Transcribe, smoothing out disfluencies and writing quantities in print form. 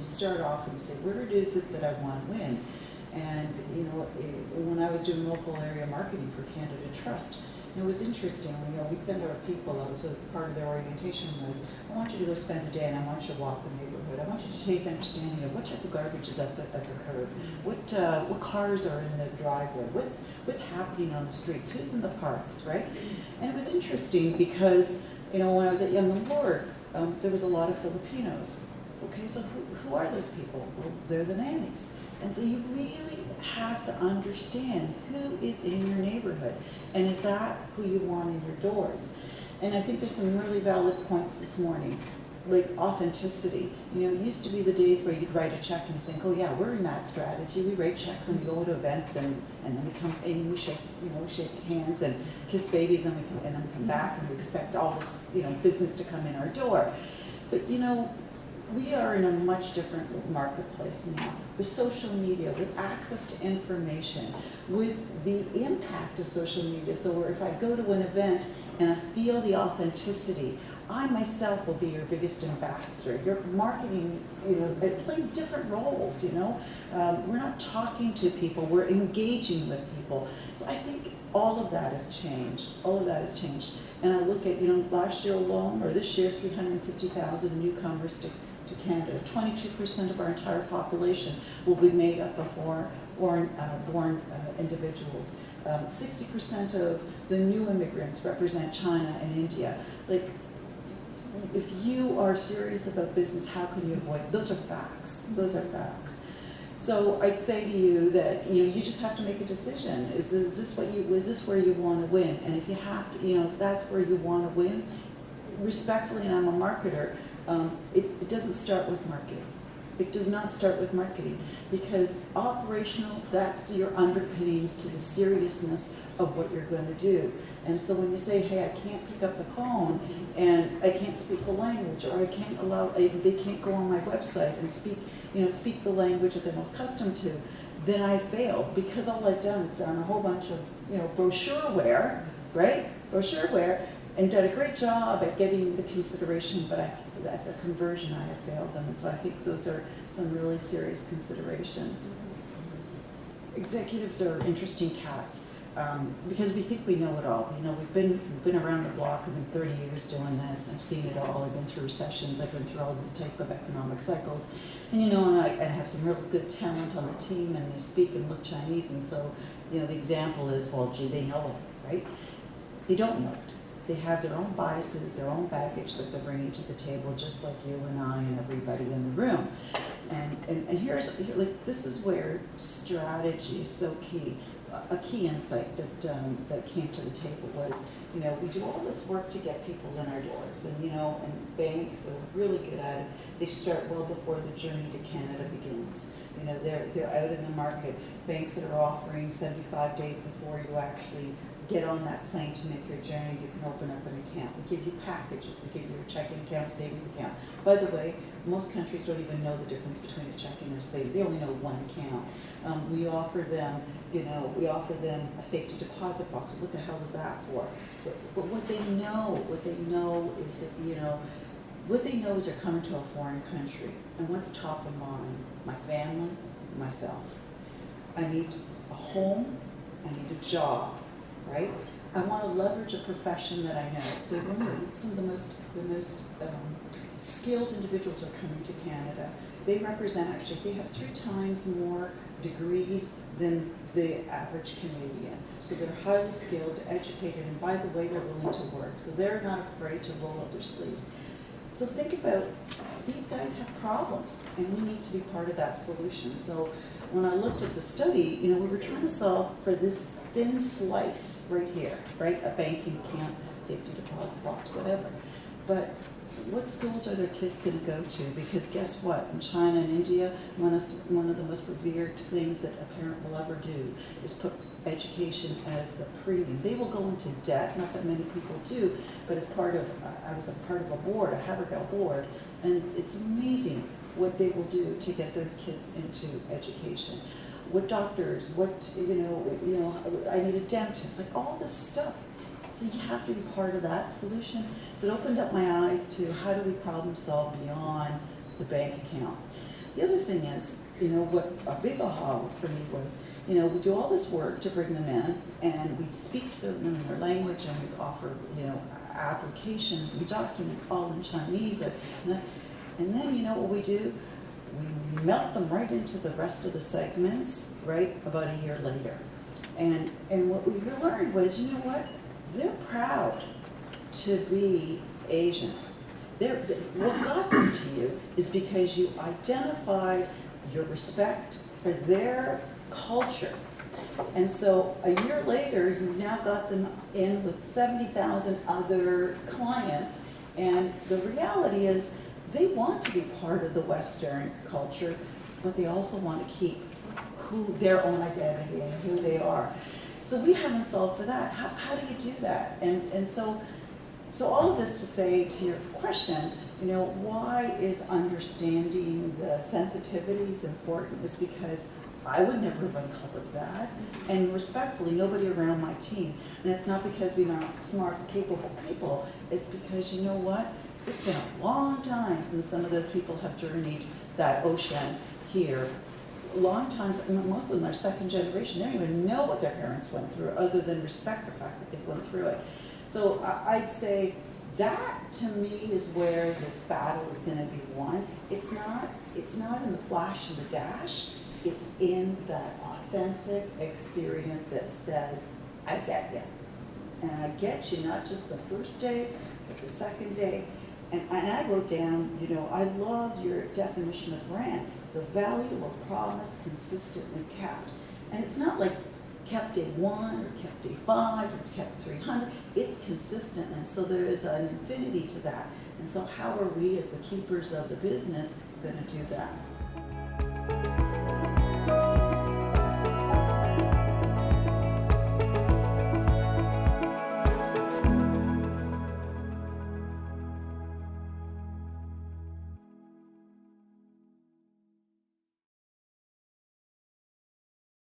you start off and you say, where is it that I want to win? And, you know, when I was doing local area marketing for Canada Trust, it was interesting. You know, we'd send our people out, so part of their orientation was, I want you to go spend the day and I want you to walk the neighborhood. I want you to take understanding of what type of garbage is at the curb, what cars are in the driveway, what's happening on the streets, who's in the parks, right? And it was interesting because, you know, when I was at Young and Lord, there was a lot of Filipinos. Okay, so who are those people? Well, they're the nannies. And so you really have to understand who is in your neighborhood, and is that who you want in your doors? And I think there's some really valid points this morning, like authenticity. You know, it used to be the days where you'd write a check and you think, oh yeah, we're in that strategy. We write checks and we go to events and then we come and we shake hands and kiss babies and then we come back and we expect all this, you know, business to come in our door. But you know, we are in a much different marketplace now, with social media, with access to information, with the impact of social media. So if I go to an event and I feel the authenticity, I myself will be your biggest ambassador. Your marketing, you know, playing different roles, you know. We're not talking to people, we're engaging with people. So I think all of that has changed. All of that has changed. And I look at, you know, last year alone, or this year, 350,000 newcomers to Canada. 22% of our entire population will be made up of foreign born individuals. 60% of the new immigrants represent China and India. Like, if you are serious about business, how can you avoid? Those are facts. Those are facts. So I'd say to you that, you know, you just have to make a decision. Is this where you want to win? And if you have to, you know, if that's where you want to win, respectfully, and I'm a marketer, it doesn't start with marketing. It does not start with marketing, because operational, that's your underpinnings to the seriousness of what you're going to do. And so when you say, hey, I can't pick up the phone and I can't speak the language, or I can't they can't go on my website and speak the language that they're most accustomed to, then I failed, because all I've done is done a whole bunch of, you know, brochureware, right? Brochureware, and done a great job at getting the consideration, but at the conversion I have failed them. And so I think those are some really serious considerations. Executives are interesting cats, because we think we know it all. You know, we've been around the block. I've been 30 years doing this. I've seen it all. I've been through recessions. I've been through all these type of economic cycles. And you know, and I have some real good talent on the team, and they speak and look Chinese. And so, you know, the example is, well, gee, they know it, right? They don't know it. They have their own biases, their own baggage that they're bringing to the table, just like you and I and everybody in the room. And this is where strategy is so key. A key insight that came to the table was, you know, we do all this work to get people in our doors, and you know, and banks are really good at it. They start well before the journey to Canada begins. You know, they're out in the market. Banks that are offering 75 days before you actually get on that plane to make your journey, you can open up an account. We give you packages. We give you a checking account, savings account. By the way, most countries don't even know the difference between a checking and a savings. They only know one account. We offer them, you know, a safety deposit box. What the hell is that for? But what they know is that, you know, what they know is they're coming to a foreign country. And what's top of mind? My family, myself. I need a home, I need a job. Right? I want to leverage a profession that I know. So remember, some of the most skilled individuals are coming to Canada. They represent, actually, they have 3 times more degrees than the average Canadian. So they're highly skilled, educated, and by the way, they're willing to work. So they're not afraid to roll up their sleeves. So think about, these guys have problems, and we need to be part of that solution. So when I looked at the study, you know, we were trying to solve for this thin slice right here, right? A banking account, safety deposit box, whatever. But what schools are their kids going to go to? Because guess what? In China and India, one of the most revered things that a parent will ever do is put education as the premium. They will go into debt, not that many people do, but as part of, I was a part of a board, a Havergal board, and it's amazing what they will do to get their kids into education. What doctors, what, you know, I need a dentist, like all this stuff. So you have to be part of that solution. So it opened up my eyes to how do we problem solve beyond the bank account. The other thing is, what a big aha for me was, we do all this work to bring them in, and we speak to them in their language, and we offer, applications and documents all in Chinese, and then what we do? We melt them right into the rest of the segments, right, about a year later. And what we learned was, they're proud to be Asians. What got them to you is because you identified your respect for their culture. And so a year later, you've now got them in with 70,000 other clients. And the reality is they want to be part of the Western culture, but they also want to keep their own identity and who they are. So we haven't solved for that. How do you do that? And so all of this to say to your question, why is understanding the sensitivities important is because I would never have uncovered that. And respectfully, nobody around my team. And it's not because we're not smart, capable people. It's because, it's been a long time since some of those people have journeyed that ocean here. Long times, most of them are second generation. They don't even know what their parents went through other than respect the fact that they went through it. So I'd say that to me is where this battle is going to be won. It's not in the flash and the dash. It's in that authentic experience that says, I get you. And I get you not just the first day, but the second day. And I wrote down, I loved your definition of brand, the value of promise consistently kept. And it's not like kept day 1 or kept day 5 or kept 300. It's consistent, and so there is an infinity to that. And so how are we as the keepers of the business going to do that?